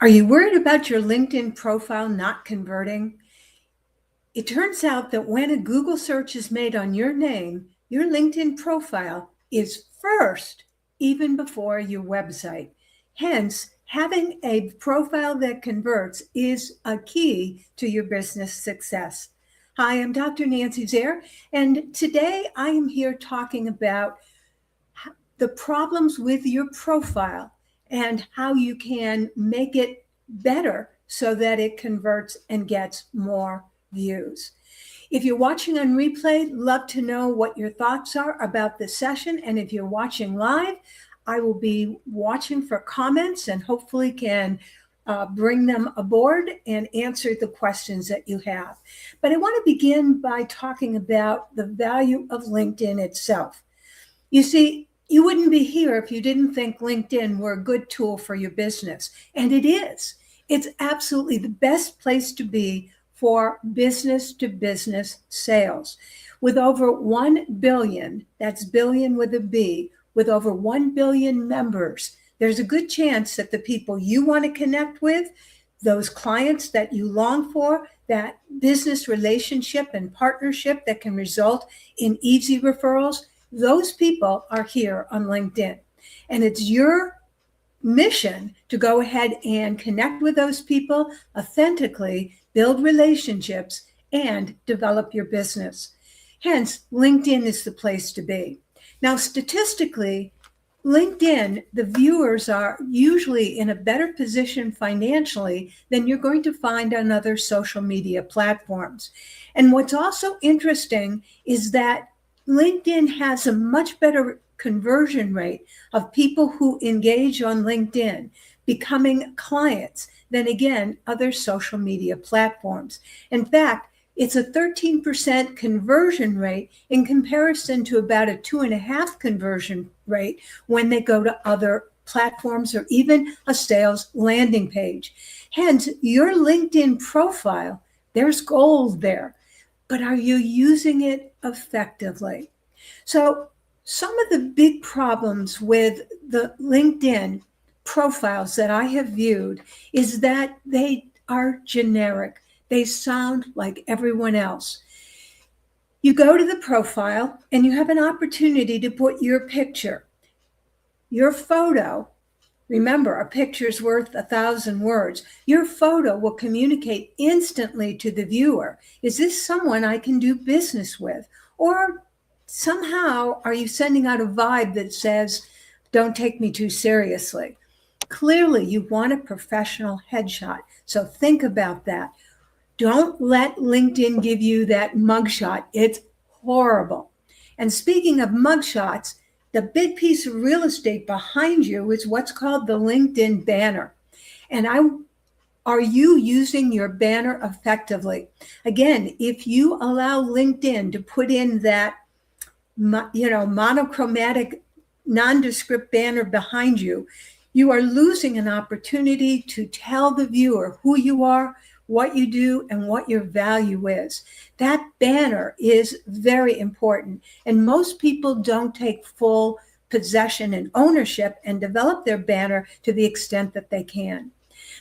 Are you worried about your LinkedIn profile not converting? It turns out that when a Google search is made on your name, your LinkedIn profile is first, even before your website. Hence, having a profile that converts is a key to your business success. Hi, I'm Dr. Nancy Zare, and today I am here talking about the problems with your profile and how you can make it better so that it converts and gets more views. If you're watching on replay, love to know what your thoughts are about this session. And if you're watching live, I will be watching for comments and hopefully can bring them aboard and answer the questions that you have. But I want to begin by talking about the value of LinkedIn itself. You see, you wouldn't be here if you didn't think LinkedIn were a good tool for your business. And it is. It's absolutely the best place to be for business to business sales. With over 1 billion, that's billion with a B, with over 1 billion members, there's a good chance that the people you want to connect with, those clients that you long for, that business relationship and partnership that can result in easy referrals, those people are here on LinkedIn. And it's your mission to go ahead and connect with those people authentically, build relationships, and develop your business. Hence, LinkedIn is the place to be. Now, statistically, LinkedIn, the viewers are usually in a better position financially than you're going to find on other social media platforms. And what's also interesting is that LinkedIn has a much better conversion rate of people who engage on LinkedIn becoming clients than, again, other social media platforms. In fact, it's a 13% conversion rate in comparison to about a 2.5% conversion rate when they go to other platforms or even a sales landing page. Hence, your LinkedIn profile, there's gold there, but are you using it effectively? So some of the big problems with the LinkedIn profiles that I have viewed is that they are generic. They sound like everyone else. You go to the profile and you have an opportunity to put your picture, your photo. Remember, a picture's worth 1,000 words. Your photo will communicate instantly to the viewer. Is this someone I can do business with? Or somehow are you sending out a vibe that says, don't take me too seriously? Clearly, you want a professional headshot. So think about that. Don't let LinkedIn give you that mugshot. It's horrible. And speaking of mugshots, the big piece of real estate behind you is what's called the LinkedIn banner. And are you using your banner effectively? Again, if you allow LinkedIn to put in that, monochromatic, nondescript banner behind you, you are losing an opportunity to tell the viewer who you are, what you do, and what your value is. That banner is very important. And most people don't take full possession and ownership and develop their banner to the extent that they can.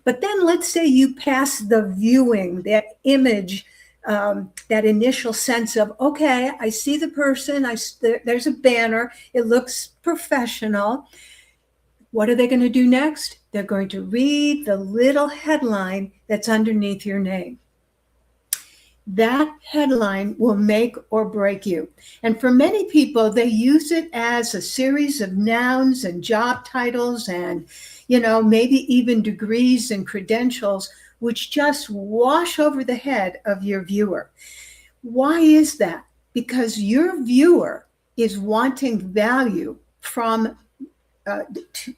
But then let's say you pass the viewing, that image, that initial sense of, okay, I see the person, there's a banner, it looks professional. What are they going to do next? They're going to read the little headline that's underneath your name. That headline will make or break you. And for many people, they use it as a series of nouns and job titles and, maybe even degrees and credentials, which just wash over the head of your viewer. Why is that? Because your viewer is wanting value from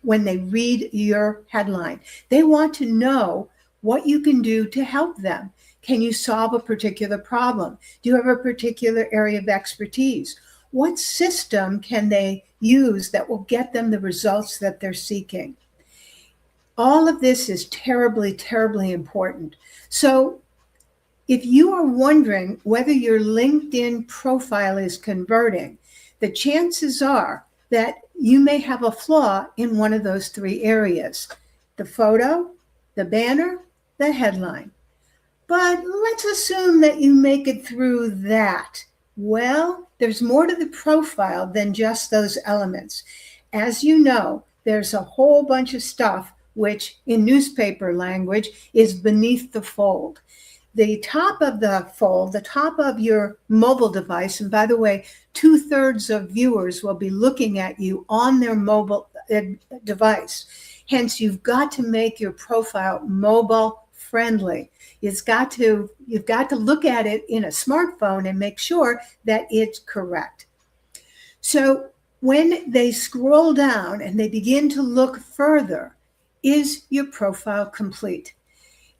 when they read your headline. They want to know what you can do to help them. Can you solve a particular problem? Do you have a particular area of expertise? What system can they use that will get them the results that they're seeking? All of this is terribly, terribly important. So if you are wondering whether your LinkedIn profile is converting, the chances are that you may have a flaw in one of those three areas: the photo, the banner, the headline. But let's assume that you make it through that. Well, there's more to the profile than just those elements. As you know, there's a whole bunch of stuff which in newspaper language is beneath the fold. The top of the fold, the top of your mobile device, and by the way, 2/3 of viewers will be looking at you on their mobile device. Hence, you've got to make your profile mobile friendly. You've got to look at it in a smartphone and make sure that it's correct. So when they scroll down and they begin to look further, is your profile complete?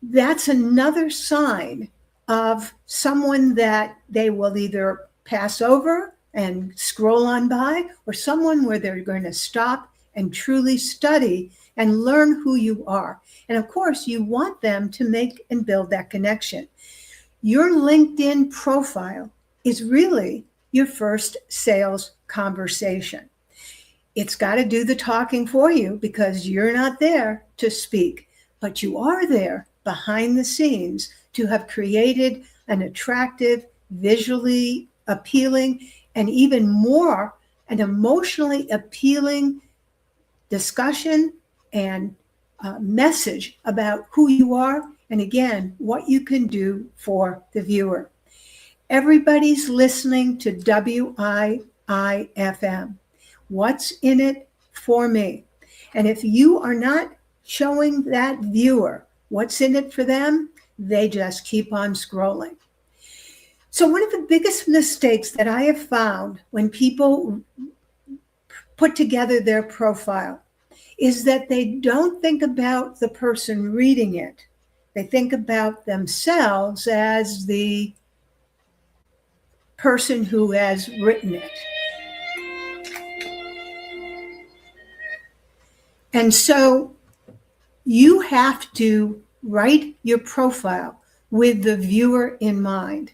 That's another sign of someone that they will either pass over and scroll on by, or someone where they're going to stop and truly study and learn who you are. And of course, you want them to make and build that connection. Your LinkedIn profile is really your first sales conversation. It's got to do the talking for you because you're not there to speak, but you are there behind the scenes to have created an attractive, visually appealing, and even more, an emotionally appealing discussion and message about who you are, and again, what you can do for the viewer. Everybody's listening to WIIFM. What's in it for me? And if you are not showing that viewer what's in it for them, they just keep on scrolling. So one of the biggest mistakes that I have found when people put together their profile is that they don't think about the person reading it. They think about themselves as the person who has written it. And so you have to write your profile with the viewer in mind.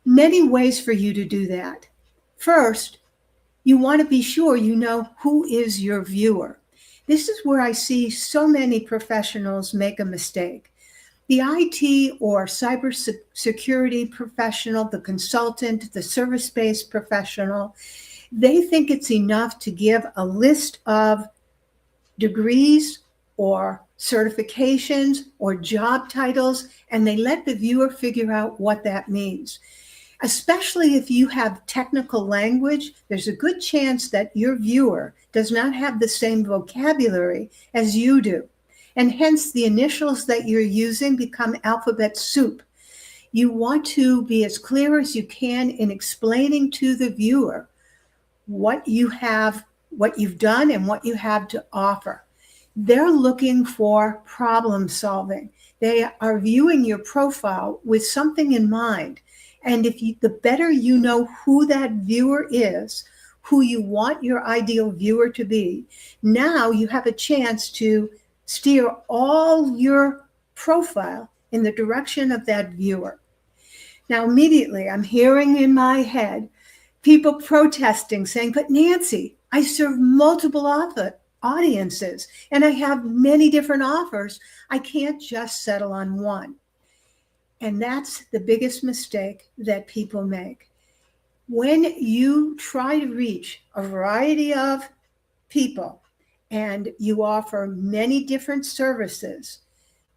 Many ways for you to do that. First, you want to be sure you know who is your viewer. This is where I see so many professionals make a mistake. The IT or cybersecurity professional, the consultant, the service-based professional, they think it's enough to give a list of degrees or certifications or job titles, and they let the viewer figure out what that means. Especially if you have technical language, there's a good chance that your viewer does not have the same vocabulary as you do. And hence the initials that you're using become alphabet soup. You want to be as clear as you can in explaining to the viewer what you have, what you've done, and what you have to offer. They're looking for problem solving. They are viewing your profile with something in mind. And the better you know who that viewer is, who you want your ideal viewer to be, now you have a chance to steer all your profile in the direction of that viewer. Now, immediately I'm hearing in my head people protesting, saying, but Nancy, I serve multiple audiences and I have many different offers. I can't just settle on one. And that's the biggest mistake that people make. When you try to reach a variety of people and you offer many different services,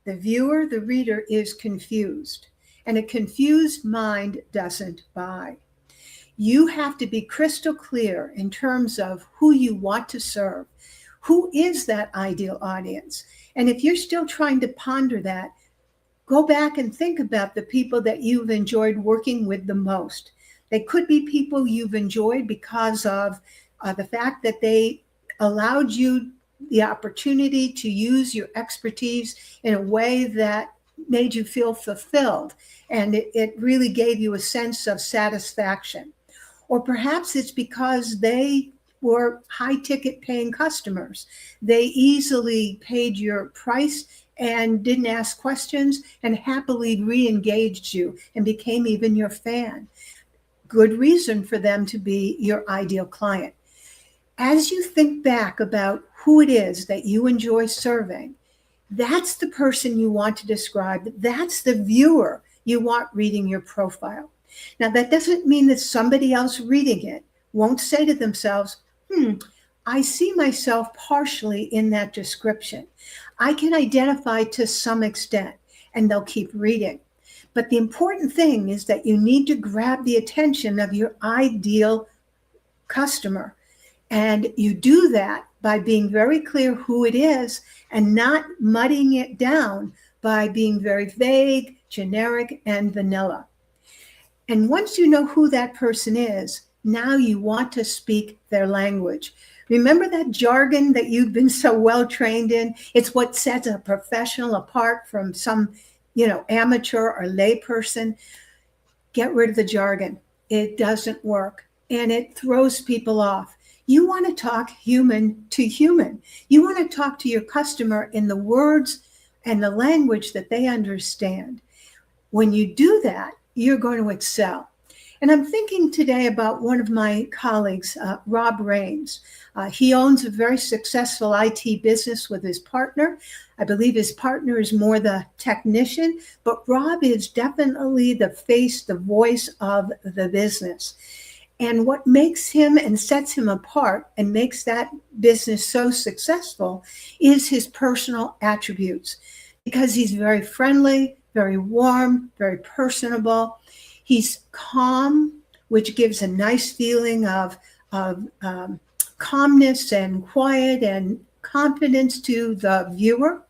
the viewer, the reader is confused. And a confused mind doesn't buy. You have to be crystal clear in terms of who you want to serve. Who is that ideal audience? And if you're still trying to ponder that, go back and think about the people that you've enjoyed working with the most. They could be people you've enjoyed because of the fact that they allowed you the opportunity to use your expertise in a way that made you feel fulfilled. And it really gave you a sense of satisfaction. Or perhaps it's because they were high ticket paying customers. They easily paid your price and didn't ask questions and happily re-engaged you and became even your fan. Good reason for them to be your ideal client. As you think back about who it is that you enjoy serving, That's the person you want to describe. That's the viewer you want reading your profile. Now, that doesn't mean that somebody else reading it won't say to themselves, I see myself partially in that description. I can identify to some extent, and they'll keep reading. But the important thing is that you need to grab the attention of your ideal customer. And you do that by being very clear who it is and not muddying it down by being very vague, generic, and vanilla. And once you know who that person is, now you want to speak their language. Remember that jargon that you've been so well trained in? It's what sets a professional apart from some, amateur or lay person. Get rid of the jargon. It doesn't work, and it throws people off. You want to talk human to human. You want to talk to your customer in the words and the language that they understand. When you do that, you're going to excel. And I'm thinking today about one of my colleagues, Rob Rains. He owns a very successful IT business with his partner. I believe his partner is more the technician, but Rob is definitely the face, the voice of the business. And what makes him and sets him apart and makes that business so successful is his personal attributes, because he's very friendly, very warm, very personable. He's calm, which gives a nice feeling of calmness and quiet and confidence to the viewer.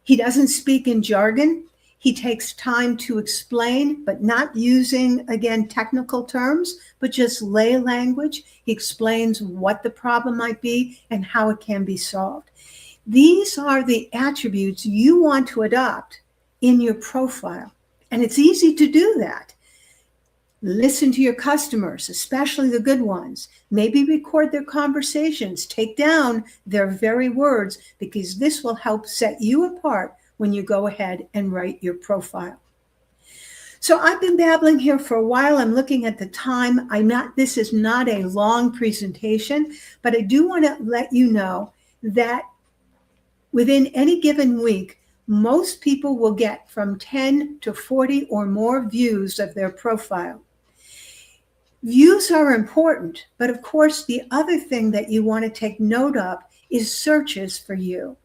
He doesn't speak in jargon. He takes time to explain, but not using, again, technical terms, but just lay language. He explains what the problem might be and how it can be solved. These are the attributes you want to adopt in your profile. And it's easy to do that. Listen to your customers, especially the good ones. Maybe record their conversations. Take down their very words, because this will help set you apart when you go ahead and write your profile. So I've been babbling here for a while. I'm looking at the time. This is not a long presentation, but I do want to let you know that within any given week, most people will get from 10 to 40 or more views of their profile. Views are important, but of course, the other thing that you want to take note of is searches for you.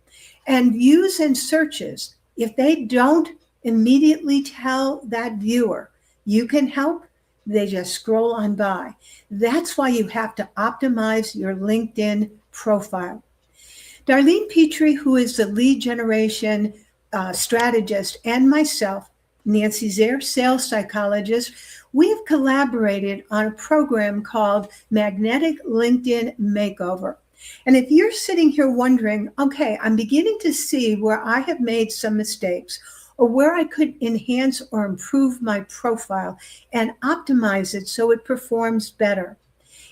And views and searches, if they don't immediately tell that viewer you can help, they just scroll on by. That's why you have to optimize your LinkedIn profile. Darlene Petrie, who is the lead generation strategist, and myself, Nancy Zare, sales psychologist, we have collaborated on a program called Magnetic LinkedIn Makeover. And if you're sitting here wondering, okay, I'm beginning to see where I have made some mistakes or where I could enhance or improve my profile and optimize it so it performs better.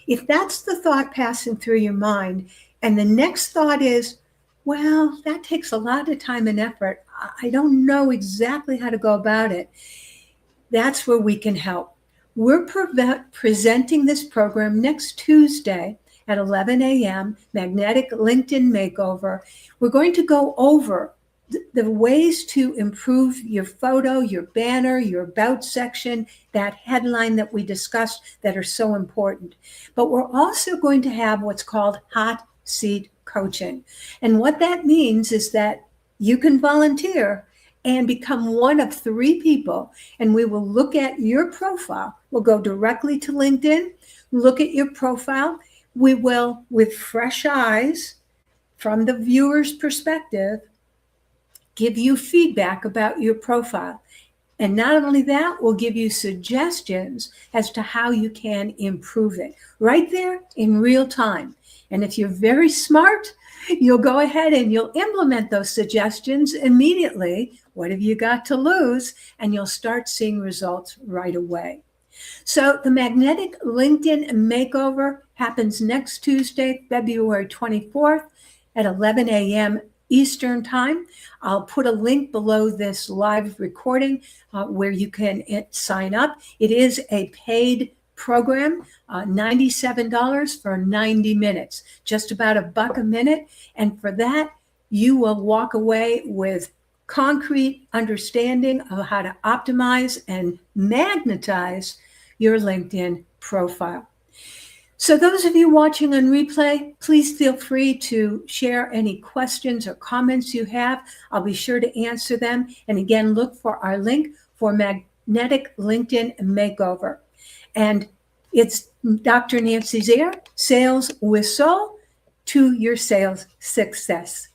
If that's the thought passing through your mind, and the next thought is, well, that takes a lot of time and effort, I don't know exactly how to go about it, that's where we can help. We're presenting this program next Tuesday at 11 a.m., Magnetic LinkedIn Makeover. We're going to go over the ways to improve your photo, your banner, your about section, that headline that we discussed that are so important. But we're also going to have what's called hot seat coaching. And what that means is that you can volunteer and become one of 3 people, and we will look at your profile. We'll go directly to LinkedIn, look at your profile. We will, with fresh eyes from the viewer's perspective, give you feedback about your profile. And not only that, we'll give you suggestions as to how you can improve it right there in real time. And if you're very smart, you'll go ahead and you'll implement those suggestions immediately. What have you got to lose? And you'll start seeing results right away. So the Magnetic LinkedIn Makeover happens next Tuesday, February 24th at 11 a.m. Eastern Time. I'll put a link below this live recording where you can sign up. It is a paid program, $97 for 90 minutes, just about $1 a minute. And for that, you will walk away with concrete understanding of how to optimize and magnetize your LinkedIn profile. So those of you watching on replay, please feel free to share any questions or comments you have. I'll be sure to answer them. And again, look for our link for Magnetic LinkedIn Makeover. And it's Dr. Nancy Zare, Sales with Soul, to your sales success.